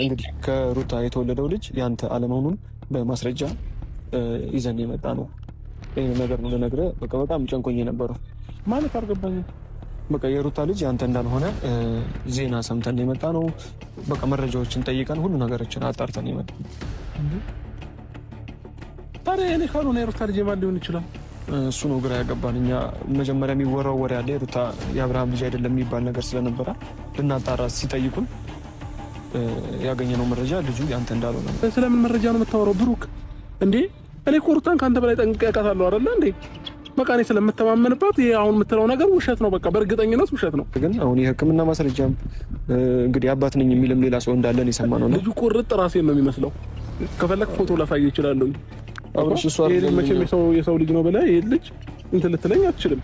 እንግዲህ ከሩታ የተወለደው ልጅ ያንተ አለመሆኑን በማስረጃ ይዘን የመጣ ነው። ይህ ነገር ነው ልነግርህ። በቃ በጣም ጨንቆኝ የነበረው ማለት አልገባኝም። በቃ የሩታ ልጅ ያንተ እንዳልሆነ ዜና ሰምተን የመጣ ነው። በቃ መረጃዎችን ጠይቀን ሁሉ ነገሮችን አጣርተን የመጣ ነው። ታዲያ እኔ ካልሆነ የሩታ ልጅ የማን ሊሆን ይችላል? እሱ ነው ግራ ያገባን። እኛ መጀመሪያ የሚወራው ወሬ ያለ የሩታ የአብርሃም ልጅ አይደለም የሚባል ነገር ስለነበረ ልናጣራ ሲጠይቁን ያገኘነው መረጃ ልጁ ያንተ እንዳልሆነ ነው። ስለምን መረጃ ነው የምታወራው ብሩክ? እንዴ እኔ እኮ ሩታን ከአንተ በላይ ጠንቅቄ አውቃታለሁ አይደለ እንዴ? በቃ እኔ ስለምተማመንባት ይሄ አሁን የምትለው ነገር ውሸት ነው። በቃ በእርግጠኝነት ውሸት ነው። ግን አሁን የሕክምና ማስረጃም እንግዲህ አባት ነኝ የሚልም ሌላ ሰው እንዳለን የሰማነው ነው። ልጁ ቁርጥ ራሴን ነው የሚመስለው። ከፈለክ ፎቶ ላሳይ ይችላል። አብርሽ እሱ አይደለም መቼም የሰው ልጅ ነው ብለህ ይሄ ልጅ እንትን ልትለኝ አትችልም።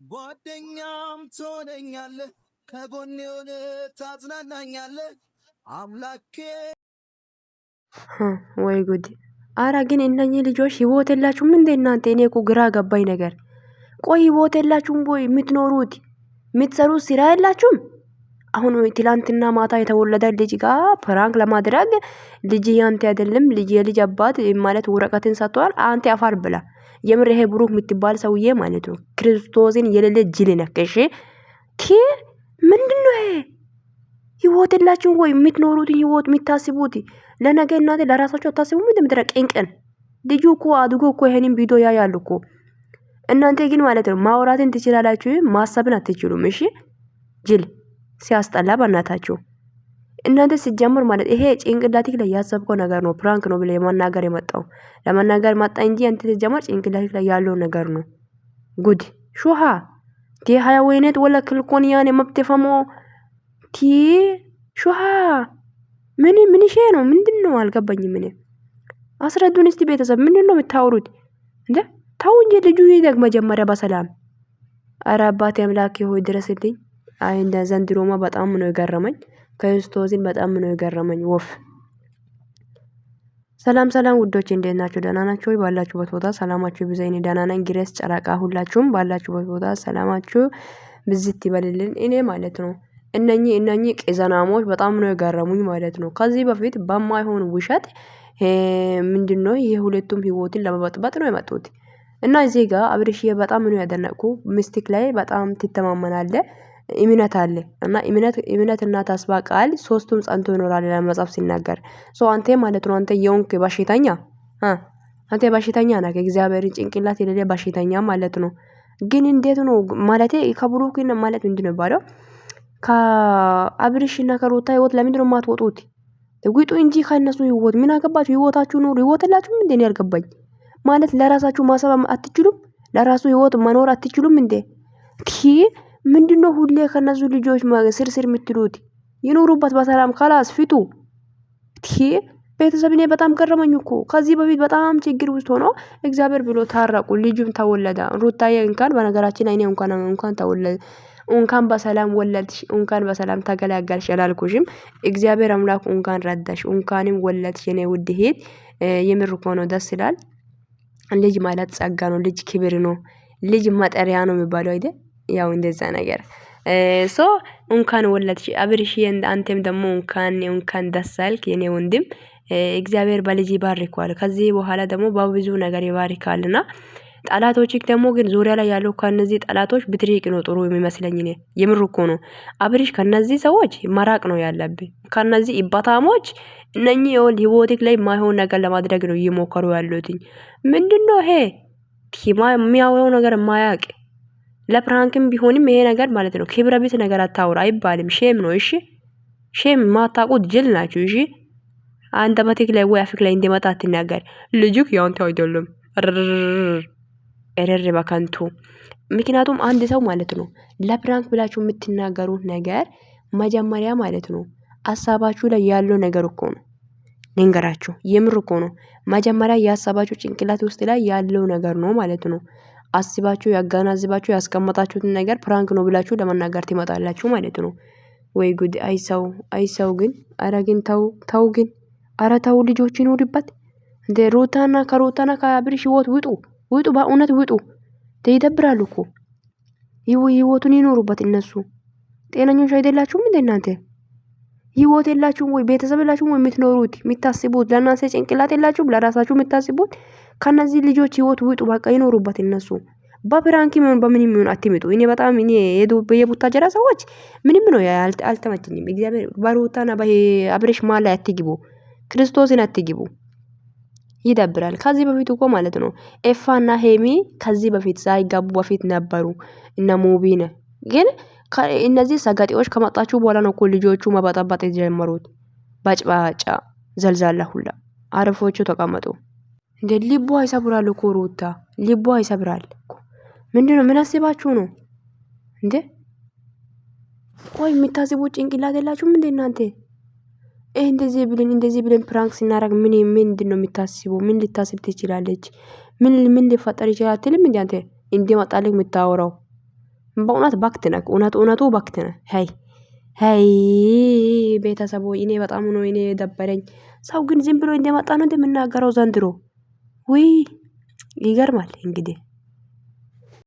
ጓደኛም ትሆነኛለህ፣ ከጎኔ ሆነ ታጽናናኛለህ አምላኬ። ወይ ጉድ! አረ ግን እነኚህ ልጆች ህይወት የላችሁም እንዴ እናንተ? እኔ እኮ ግራ ገባኝ ነገር። ቆይ ህይወት የላችሁም ወይ? የምትኖሩት የምትሰሩት ስራ የላችሁም? አሁን ትላንትና ማታ የተወለደ ልጅ ጋር ፕራንክ ለማድረግ ልጅ ያንተ አይደለም ልጅ የልጅ አባት ማለት ወረቀትን ሰጥቷል። አንተ አፋር ብላ የምር ይሄ ብሩክ የምትባል ሰውዬ ማለት ነው ክርስቶስን የሌለ ጅል ነከሽ። ቲ ምንድነው ይሄ? ህይወት የላችሁም ወይ? የምትኖሩት ህይወት የምታስቡት ለነገ እናንተ ለራሳችሁ አታስቡም? እንደምትረ ቅንቅን ልጁ እኮ አድጎ እኮ ይሄንን ቪዲዮ ያያሉ እኮ። እናንተ ግን ማለት ነው ማውራትን ትችላላችሁ፣ ማሰብን አትችሉም። እሺ ጅል ሲያስጠላ በእናታችሁ እናንተ ሲጀምር ማለት ይሄ ጭንቅላቲክ ላይ ያሰብከው ነገር ነው። ፕራንክ ነው ብለ ለመናገር የመጣው ለመናገር መጣ እንጂ አንተ ሲጀምር ጭንቅላቲክ ላይ ያለው ነገር ነው። ጉድ ሹሃ ቲ ሃያ ወይነት ወላ ክልኮን ያን መብተፈሞ ቲ ሹሃ ምን ሼ ነው? ምንድነው? አልገባኝም። ምን አስረዱን እስቲ ቤተሰብ ምንድነው የምታወሩት እንዴ? ታው እንጂ ልጁ ይደግ መጀመሪያ በሰላም። ኧረ አባቴ አምላክ ሆይ ድረስልኝ። አይ እንደ ዘንድሮማ በጣም ነው የገረመኝ። ክርስቶስን በጣም ነው የገረመኝ። ወፍ ሰላም ሰላም ውዶች እንዴት ናችሁ? ደህና ናችሁ ወይ? ባላችሁበት ቦታ ሰላማችሁ ይብዛ። እኔ ደህና ነኝ። ግሬስ ጨረቃ ሁላችሁም ባላችሁበት ቦታ ሰላማችሁ ብዝት ይበልልን። እኔ ማለት ነው እነኚህ ቅዘናሞች በጣም ነው የገረሙኝ ማለት ነው። ከዚህ በፊት በማይሆን ውሸት ምንድነው የሁለቱም ህይወትን ለመበጥበጥ ነው የመጡት እና እዚህ ጋር አብርሽዬ በጣም ነው ያደነቁ። ሚስቲክ ላይ በጣም ትተማመናለህ፣ እምነት አለ እና እምነትና ተስፋ ቃል ሶስቱም ጸንቶ ይኖራል ለመጻፍ ሲናገር ሶ አንተ ማለት ነው አንተ የሆንክ በሽተኛ አንተ በሽተኛ ነህ። እግዚአብሔርን ጭንቅላት የሌለ በሽተኛ ማለት ነው። ግን እንዴት ነው ማለት ከብሩክ ማለት ምንድነው ባለው ከአብርሽና ከሩታ ህይወት ለምንድን ነው የማትወጡት? ውጡ እንጂ ከነሱ ህይወት ምን አገባችሁ? ህይወታችሁ ኑሩ። ህይወት የላችሁም እንዴ? ያልገባኝ ማለት ለራሳችሁ ማሰብ አትችሉም? ለራሱ ህይወት መኖር አትችሉም እንዴ? ምንድነው ሁሌ ከነሱ ልጆች ስር የምትሉት? ይኑሩበት በሰላም ካላስ ፍቱ። ቤተሰብ እኔ በጣም ገረመኝ እኮ። ከዚህ በፊት በጣም ችግር ውስጥ ሆኖ እግዚአብሔር ብሎ ታረቁ። ልጁም ተወለደ። ሩታዬ እንኳን በነገራችን አይኔ እንኳን ተወለደ እንኳን በሰላም ወለድሽ፣ እንኳን በሰላም ተገላገልሽ አላልኩሽም? እግዚአብሔር አምላክ እንኳን ረዳሽ፣ እንኳንም ወለድሽ የኔ ውድ እህት። የምር እኮ ነው ደስ ይላል። ልጅ ማለት ጸጋ ነው። ልጅ ክብር ነው። ልጅ መጠሪያ ነው የሚባለው አይደል? ያው እንደዛ ነገር ሶ እንኳን ወለድሽ አብርሽ። አንተም ደግሞ እንኳን ደስ አልክ የኔ ወንድም። እግዚአብሔር በልጅ ይባርካል። ከዚህ በኋላ ደግሞ በብዙ ነገር ይባርካልና ጠላቶችክ ደግሞ ግን ዙሪያ ላይ ያለው ከነዚህ ጠላቶች ብትሪቅ ነው ጥሩ የሚመስለኝ እኔ። የምር እኮ ነው አብርሽ፣ ከነዚህ ሰዎች መራቅ ነው ያለብህ። ከነዚህ ኢባታሞች እነኚህ የወል ህይወትክ ላይ ማይሆን ነገር ለማድረግ ነው እየሞከሩ ያሉት። ምንድነው ይሄ የሚያወራው ነገር ማያቅ? ለፕራንክም ቢሆንም ይሄ ነገር ማለት ነው ክብረ ቢስ ነገር አታውራ አይባልም። ሼም ነው። እሺ ሼም ማታቁት ጅል ናችሁ። እሺ አንተ በቲክ ላይ ወይ አፍክ ላይ እንደመጣ አትናገር። ልጅክ ያንተ አይደለም ኤረር በከንቱ። ምክንያቱም አንድ ሰው ማለት ነው ለፕራንክ ብላችሁ የምትናገሩት ነገር መጀመሪያ ማለት ነው ሐሳባችሁ ላይ ያለው ነገር እኮ ነው። ንገራችሁ የምር እኮ ነው። መጀመሪያ ያሰባችሁ ጭንቅላት ውስጥ ላይ ያለው ነገር ነው ማለት ነው። አስባችሁ ያጋናዝባችሁ ያስቀመጣችሁትን ነገር ፕራንክ ነው ብላችሁ ለመናገር ትመጣላችሁ ማለት ነው። ወይ ጉድ! አይሰው ግን አረ ግን ተው ግን አረ ተው ልጆች ይኑርበት እንደ ሩታና ከአብርሽ ህይወት ውጡ በእውነት ውጡ። ይደብራሉ እኮ ህይወቱን ይኖሩበት እነሱ። ጤነኞች አይደላችሁም እንዴ እናንተ? ህይወት የላችሁም ወይ? ቤተሰብ የላችሁም ወይ? የምትኖሩት የምታስቡት ለእናንተ ጭንቅላት የላችሁም? ለራሳችሁ የምታስቡት ከነዚህ ልጆች ህይወት ውጡ። በቃ ይኖሩበት እነሱ። በፕራንክ ምን በምንም ምን አትምጡ። እኔ በጣም እኔ የቡታጀራ ሰዎች ምንም ነው አልተመቸኝም። እግዚአብሔር በሩታና በአብሬሽ መሀል ላይ አትግቡ። ክርስቶስን አትግቡ። ይደብራል። ከዚህ በፊት እኮ ማለት ነው ኤፋና ሄሚ ከዚህ በፊት ሳይጋቡ በፊት ነበሩ እና ሙቢነ ግን እነዚህ ሰጋጤዎች ከመጣችሁ በኋላ ነው እኮ ልጆቹ መበጣበጥ የጀመሩት። ባጭባጫ ዘልዛላ ሁላ አረፎቹ ተቀመጡ። እንደ ልቧ ይሰብራል እኮ ሩታ ልቧ ይሰብራል። ምንድነው? ምን አስባችሁ ነው እንዴ? ቆይ የምታስቡት ጭንቅላት የላችሁም እንዴ እናንተ? እንደዚህ ብለን ፕራንክ ስናረግ ምንድነው የምታስበው? ምን ልታስብ ትችላለች? ምን ሊፈጠር ይችላል አትልም እንዴ አንተ? እንዴ መጣልህ የምታወራው? በእውነት ባክት ነህ። እውነቱ ባክት ነህ። ሄይ ቤተሰቦ እኔ በጣም ነው እኔ ደበረኝ። ሰው ግን ዝም ብሎ እንደመጣ ነው እንደምናገረው ዘንድሮ። ውይ ይገርማል እንግዲህ